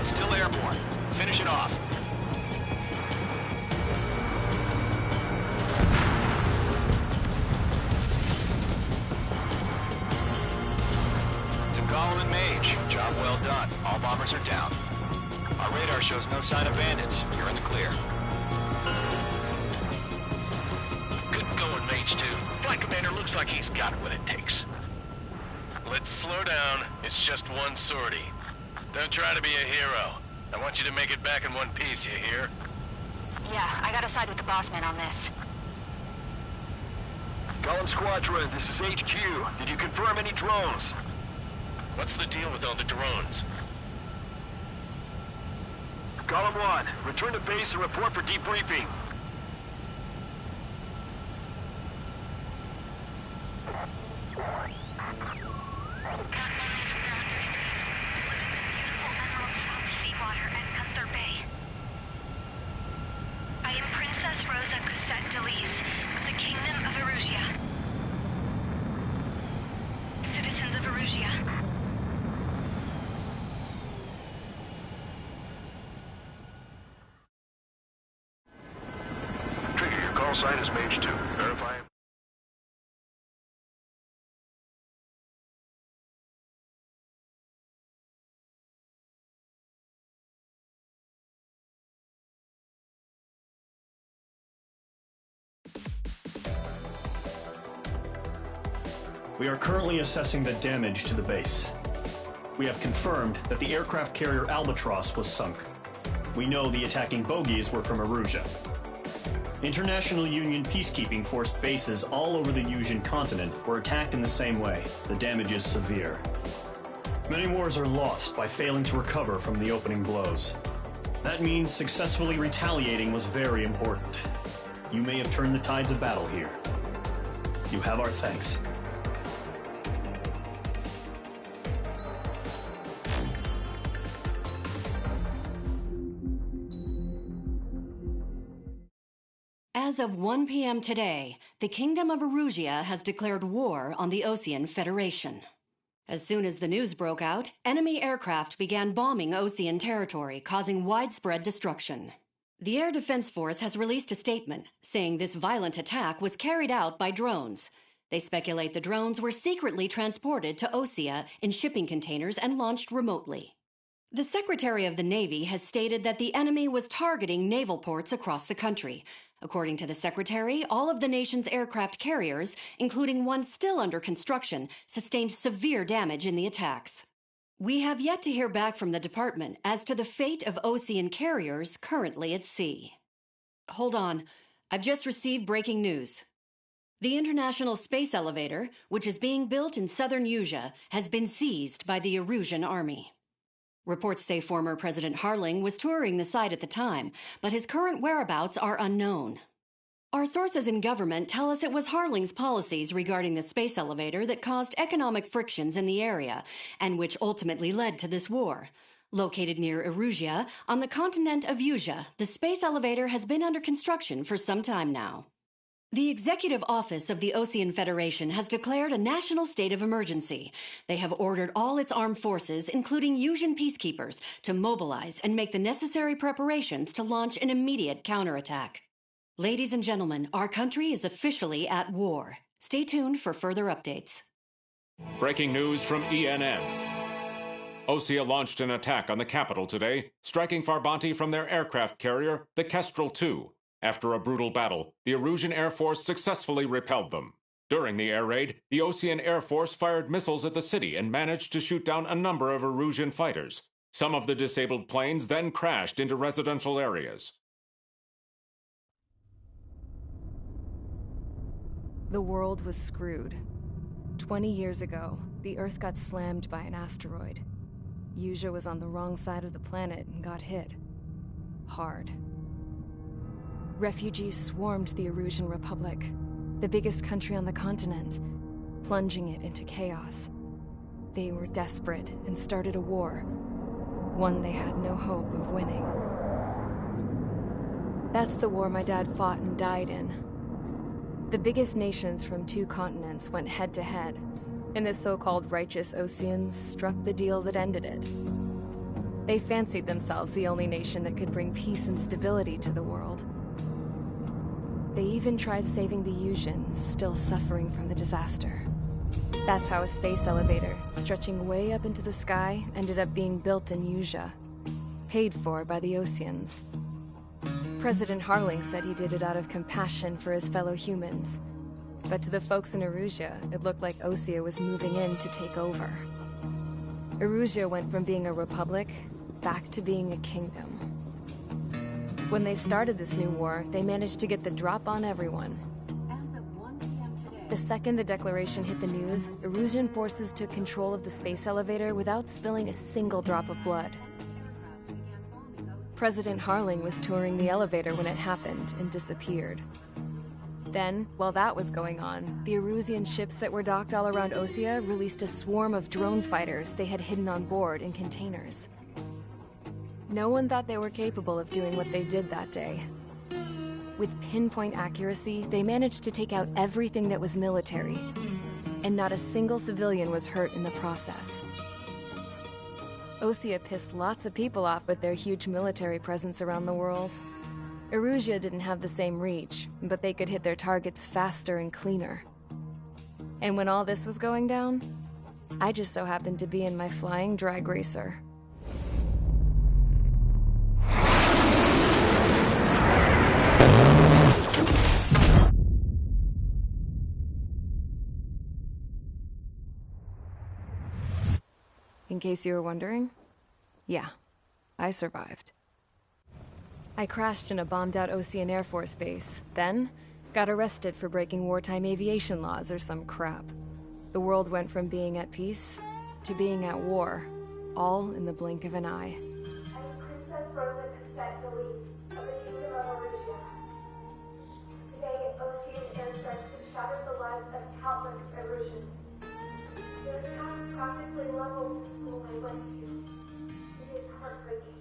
It's still airborne. Finish it off. To Golem and Mage, job well done. All bombers are down. Our radar shows no sign of bandits. You're in the clear. Good going, Mage 2. Flight Commander looks like he's got what it takes. Let's slow down. It's just one sortie. Don't try to be a hero. I want you to make it back in one piece, you hear? Yeah, I gotta side with the boss man on this. Golem Squadron, this is HQ. Did you confirm any drones? What's the deal with all the drones? Golem 1, return to base and report for debriefing. Sign is Mage 2. Verify. We are currently assessing the damage to the base. We have confirmed that the aircraft carrier Albatross was sunk. We know the attacking bogies were from Erusia. International Union peacekeeping force bases all over the Yusian continent were attacked in the same way. The damage is severe. Many wars are lost by failing to recover from the opening blows. That means successfully retaliating was very important. You may have turned the tides of battle here. You have our thanks. As of 1 p.m. today, the Kingdom of Erusia has declared war on the Osean Federation. As soon as the news broke out, enemy aircraft began bombing Osean territory, causing widespread destruction. The Air Defense Force has released a statement saying this violent attack was carried out by drones. They speculate the drones were secretly transported to Osea in shipping containers and launched remotely. The Secretary of the Navy has stated that the enemy was targeting naval ports across the country. According to the Secretary, all of the nation's aircraft carriers, including one still under construction, sustained severe damage in the attacks. We have yet to hear back from the department as to the fate of Osean carriers currently at sea. Hold on. I've just received breaking news. The International Space Elevator, which is being built in southern Yusia, has been seized by the Erusian army. Reports say former President Harling was touring the site at the time, but his current whereabouts are unknown. Our sources in government tell us it was Harling's policies regarding the space elevator that caused economic frictions in the area, and which ultimately led to this war. Located near Erusia, on the continent of Yusia, the space elevator has been under construction for some time now. The Executive Office of the Osean Federation has declared a national state of emergency. They have ordered all its armed forces, including Yusian peacekeepers, to mobilize and make the necessary preparations to launch an immediate counterattack. Ladies and gentlemen, our country is officially at war. Stay tuned for further updates. Breaking news from ENN. Osea launched an attack on the capital today, striking Farbanti from their aircraft carrier, the Kestrel II. After a brutal battle, the Erusian Air Force successfully repelled them. During the air raid, the Osean Air Force fired missiles at the city and managed to shoot down a number of Erusian fighters. Some of the disabled planes then crashed into residential areas. The world was screwed. 20 years ago, the Earth got slammed by an asteroid. Yusia was on the wrong side of the planet and got hit. Hard. Refugees swarmed the Erusian Republic, the biggest country on the continent, plunging it into chaos. They were desperate and started a war, one they had no hope of winning. That's the war my dad fought and died in. The biggest nations from 2 continents went head-to-head, and the so-called righteous Oseans struck the deal that ended it. They fancied themselves the only nation that could bring peace and stability to the world. They even tried saving the Usians, still suffering from the disaster. That's how a space elevator, stretching way up into the sky, ended up being built in Usia, paid for by the Oseans. President Harling said he did it out of compassion for his fellow humans. But to the folks in Erusia, it looked like Osea was moving in to take over. Erusia went from being a republic back to being a kingdom. When they started this new war, they managed to get the drop on everyone. The second the declaration hit the news, Erusian forces took control of the space elevator without spilling a single drop of blood. President Harling was touring the elevator when it happened and disappeared. Then, while that was going on, the Erusian ships that were docked all around Osea released a swarm of drone fighters they had hidden on board in containers. No one thought they were capable of doing what they did that day. With pinpoint accuracy, they managed to take out everything that was military, and not a single civilian was hurt in the process. Osea pissed lots of people off with their huge military presence around the world. Erusia didn't have the same reach, but they could hit their targets faster and cleaner. And when all this was going down, I just so happened to be in my flying drag racer. In case you were wondering, yeah, I survived. I crashed in a bombed-out Osean Air Force base, then got arrested for breaking wartime aviation laws or some crap. The world went from being at peace to being at war, all in the blink of an eye. I am Princess Rosa Cassette Delete of the Kingdom of Erusia. Today, Osean airstrikes have shattered the lives of countless Erusians. Their attacks practically leveled the school I went to. It is heartbreaking.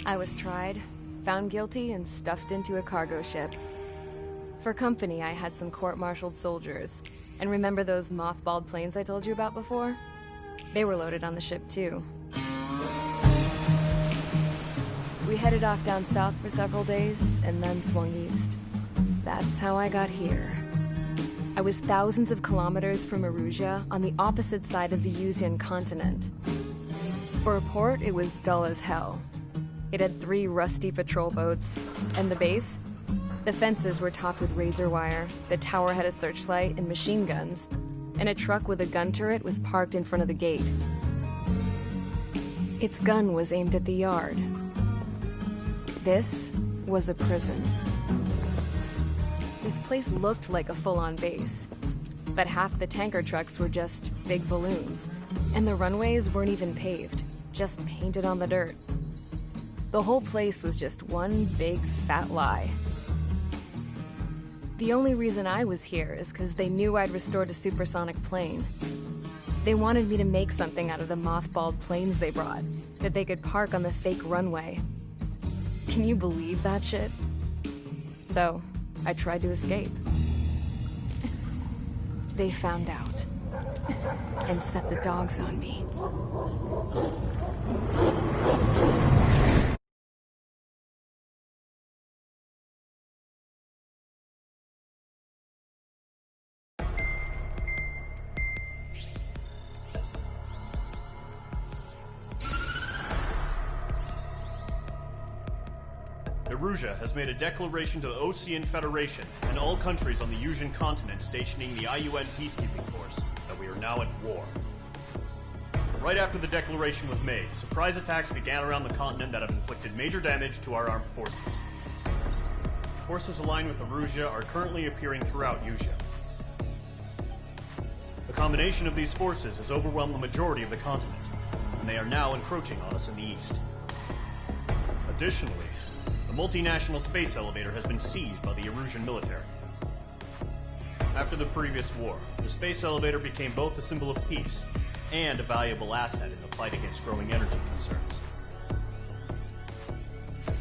I was tried, found guilty, and stuffed into a cargo ship. For company, I had some court-martialed soldiers. And remember those mothballed planes I told you about before? They were loaded on the ship, too. We headed off down south for several days, and then swung east. That's how I got here. I was thousands of kilometers from Erusia, on the opposite side of the Usian continent. For a port, it was dull as hell. It had 3 rusty patrol boats, and the base? The fences were topped with razor wire, the tower had a searchlight and machine guns, and a truck with a gun turret was parked in front of the gate. Its gun was aimed at the yard. This was a prison. This place looked like a full-on base, but half the tanker trucks were just big balloons, and the runways weren't even paved, just painted on the dirt. The whole place was just one big fat lie. The only reason I was here is because they knew I'd restored a supersonic plane. They wanted me to make something out of the mothballed planes they brought, that they could park on the fake runway. Can you believe that shit? So, I tried to escape. They found out, and set the dogs on me. Erusia has made a declaration to the Osean Federation and all countries on the Usian continent stationing the IUN peacekeeping force that we are now at war. Right after the declaration was made, surprise attacks began around the continent that have inflicted major damage to our armed forces. Forces aligned with Erusia are currently appearing throughout Usia. The combination of these forces has overwhelmed the majority of the continent, and they are now encroaching on us in the east. Additionally, the multinational space elevator has been seized by the Erusian military. After the previous war, the space elevator became both a symbol of peace and a valuable asset in the fight against growing energy concerns.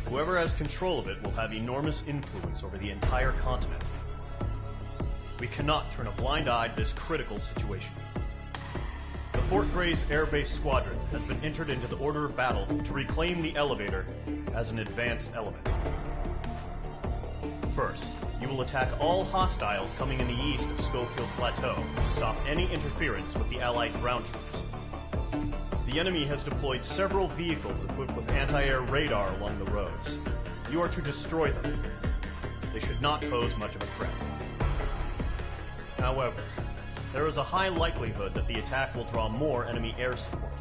Whoever has control of it will have enormous influence over the entire continent. We cannot turn a blind eye to this critical situation. The Fort Gray's Air Base Squadron has been entered into the order of battle to reclaim the elevator as an advance element. First, you will attack all hostiles coming in the east of Schofield Plateau to stop any interference with the Allied ground troops. The enemy has deployed several vehicles equipped with anti-air radar along the roads. You are to destroy them. They should not pose much of a threat. However, there is a high likelihood that the attack will draw more enemy air support.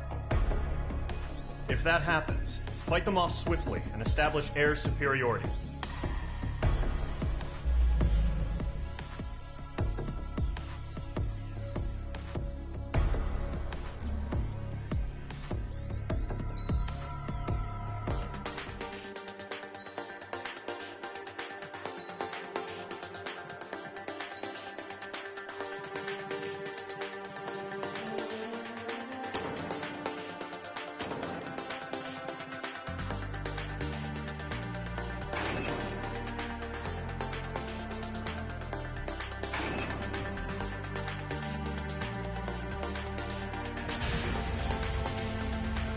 If that happens, fight them off swiftly and establish air superiority.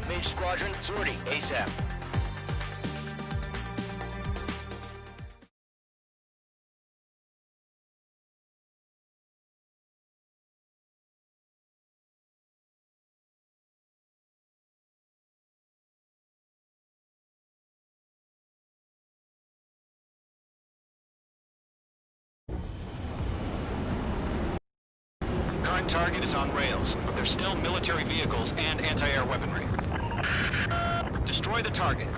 Mage Squadron, sortie, ASAP. Current target is on rails, but there's still military vehicles and anti-air weaponry. Destroy the target.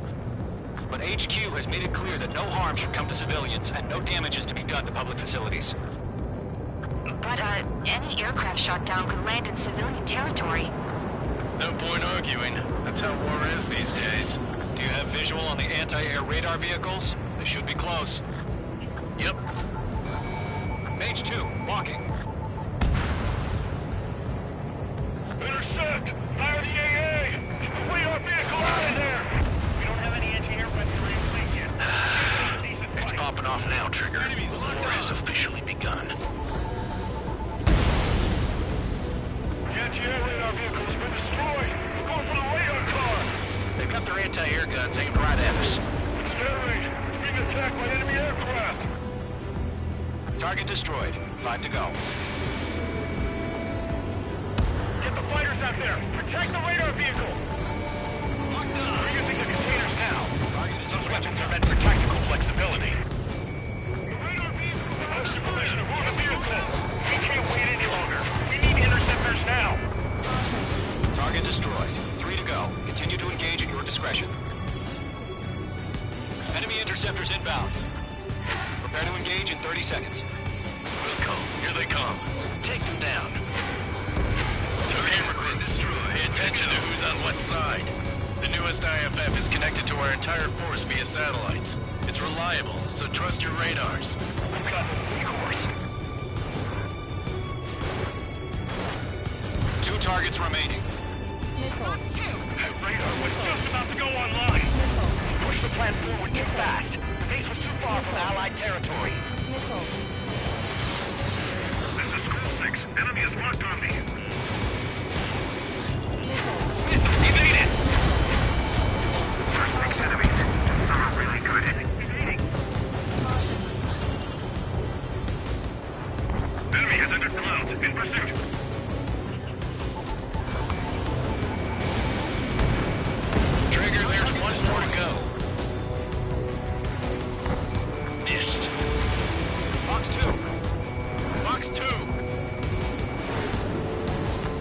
But HQ has made it clear that no harm should come to civilians and no damage is to be done to public facilities. But, any aircraft shot down could land in civilian territory. No point arguing. That's how war is these days. Do you have visual on the anti-air radar vehicles? They should be close. Yep. Mage 2, walking. Intercept! Fire the AA! Get the radar vehicle out of there! We don't have any anti-air weaponry in place yet. It's popping off now, Trigger. The war has officially begun. The anti-air radar vehicle has been destroyed! We're going for the radar car! They've got their anti-air guns aimed right at us. It's Air It's being attacked by enemy aircraft! Target destroyed. 5 to go. Get the fighters out there! Protect the radar vehicle! Locked on! We're using the containers now! Target is Some under weapons attack. are meant for tactical flexibility. The radar vehicle! Request your permission to move the vehicle! We can't wait any longer! We need interceptors now! Target destroyed. 3 to go. Continue to engage at your discretion. Enemy interceptors inbound. Prepare to engage in 30 seconds. Wilco, here they come. Take them down. Okay, recruit. Pay attention to who's on what side. The newest IFF is connected to our entire force via satellites. It's reliable, so trust your radars. We've got the course. 2 targets remaining. That radar was just about to go online. Push the plan forward too fast. The base was too far from Allied territory. This is School 6. Enemy is locked on me. Evade it! First 6 enemies. Some are really good at evading. Enemy has entered clouds. In pursuit. Trigger, there's one more to go. Missed. Fox 2. Fox 2.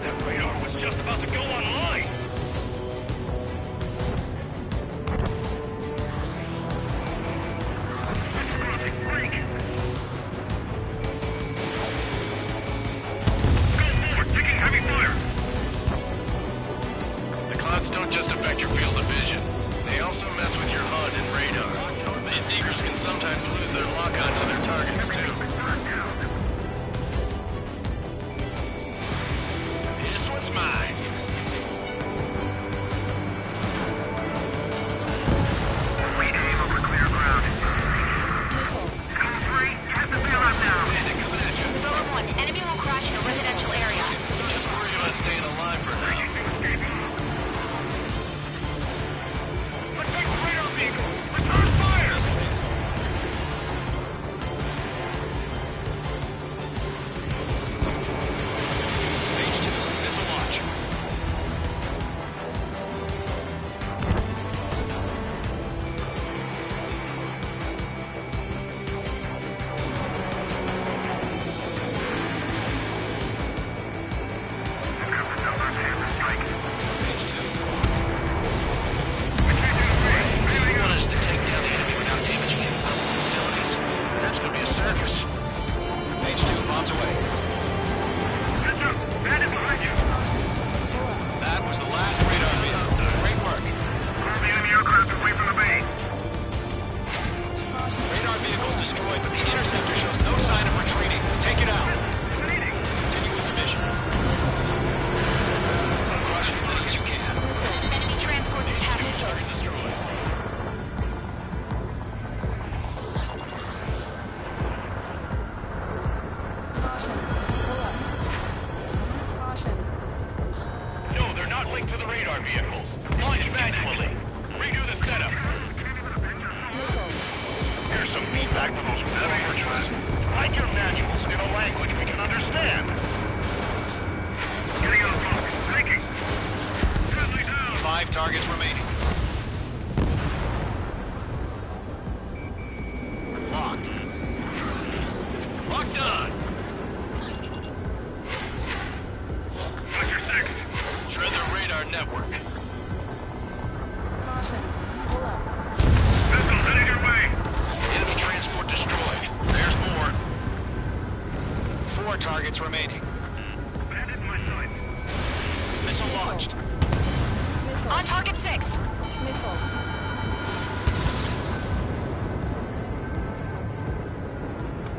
That radar was just about to go online. Break. Go forward, taking heavy fire. The clouds don't just affect your field of vision. They also mess with your HUD and radar. These seekers can sometimes lose their lock-on to their targets, too. This one's mine. Uplink to the radar vehicles. Launch manually. Redo the setup. Here's some feedback for those messages. Write your manuals in a language we can understand. Getting out of focus. Thinking. Friendly down. 5 targets remaining. Locked. Locked on. Watch your six. Shred the radar network. Missiles heading your way. Enemy transport destroyed. There's more. 4 targets remaining. Bandit in my sight. Missile launched. On target 6.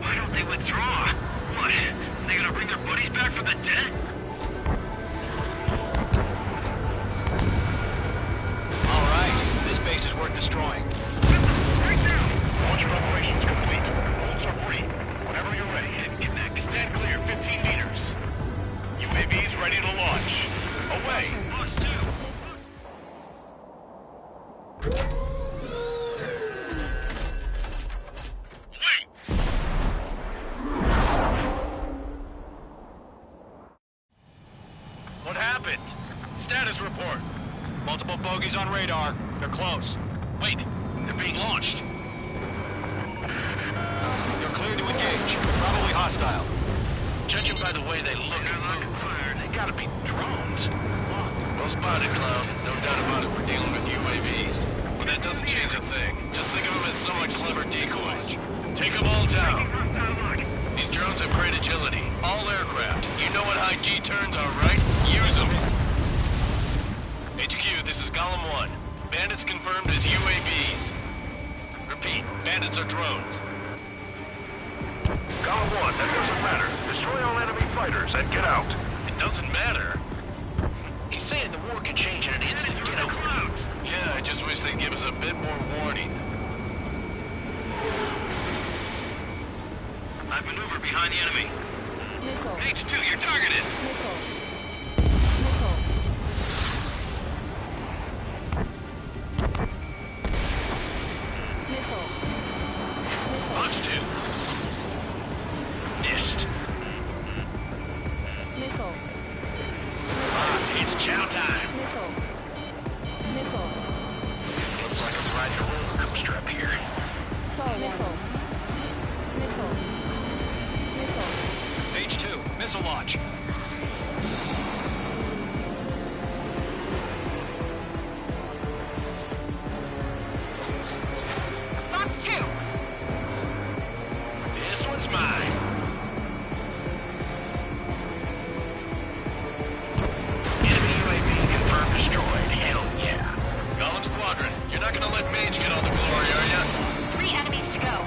Why don't they withdraw? What? They gonna bring their buddies back from the dead? All right, this base is worth destroying. Right now! Launch preparations complete. Bolts are free. Whenever you're ready, hit connect. Stand clear, 15 meters. UAVs ready to launch. Away! Launch 2. What happened? Status report. Multiple bogies on radar. They're close. Wait, they're being launched. You're cleared to engage. Probably hostile. Judging by the way they look and move, they gotta be drones. Well spotted, Clown. No doubt about it, we're dealing with UAVs. But that doesn't change a thing. Just think of them as somewhat clever decoys. Take them all down. These drones have great agility. All aircraft. You know what high G turns are, right? Use them. HQ, this is Column 1. Bandits confirmed as UAVs. Repeat, bandits are drones. Column 1, that doesn't matter. Destroy all enemy fighters and get out. It doesn't matter. He's saying the war could change in an instant, you know. Yeah, I just wish they'd give us a bit more warning. I've maneuvered behind the enemy. H2, you're targeted. Box 2. Missed. It's chow time. Looks like I'm riding a roller coaster up here. H2, missile launch. Box 2. This one's mine. Enemy UAV confirmed destroyed. Hell yeah. Gollum Squadron, you're not gonna let Mage get all the glory, are ya? 3 enemies to go.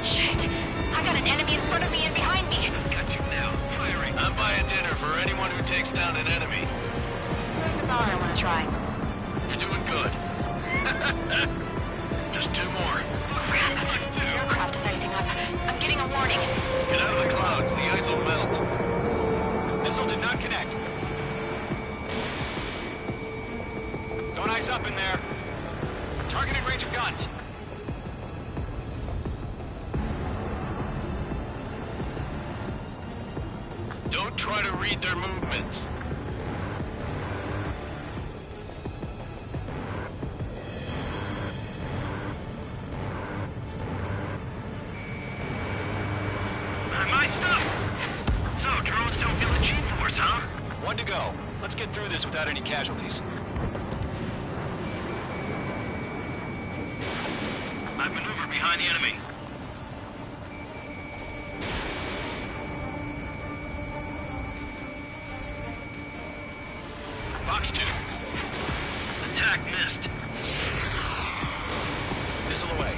Shit. I got an enemy in front of me and behind me. Got you now. Firing. I'm buying dinner for anyone who takes down an enemy. That's about I want to try. You're doing good. Just 2 more. Crap. The aircraft is icing up. I'm getting a warning. Get out of the clouds. The ice will melt. Missile did not connect. Don't ice up in there. Targeting range of guns. Don't try to read their movements. My stuff. So, drones don't feel the G-force, huh? 1 to go. Let's get through this without any casualties. I've maneuvered behind the enemy. Box 2. Attack missed. Missile away.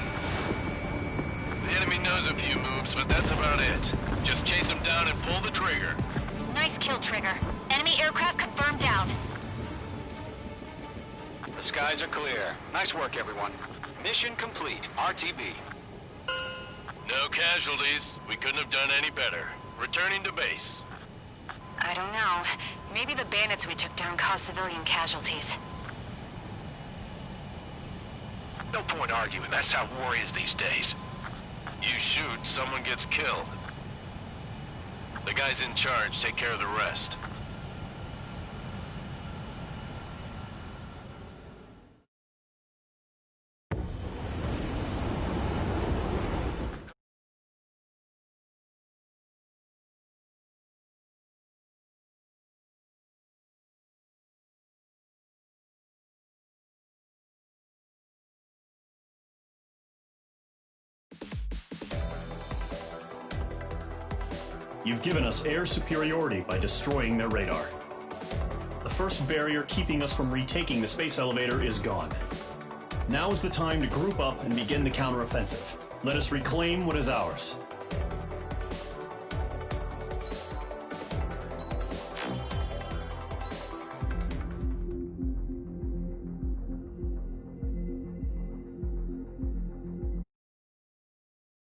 The enemy knows a few moves, but that's about it. Just chase them down and pull the trigger. Nice kill, Trigger. Enemy aircraft confirmed down. The skies are clear. Nice work, everyone. Mission complete. RTB. No casualties. We couldn't have done any better. Returning to base. I don't know. Maybe the bandits we took down caused civilian casualties. No point arguing. That's how war is these days. You shoot, someone gets killed. The guys in charge take care of the rest. You've given us air superiority by destroying their radar. The first barrier keeping us from retaking the space elevator is gone. Now is the time to group up and begin the counteroffensive. Let us reclaim what is ours.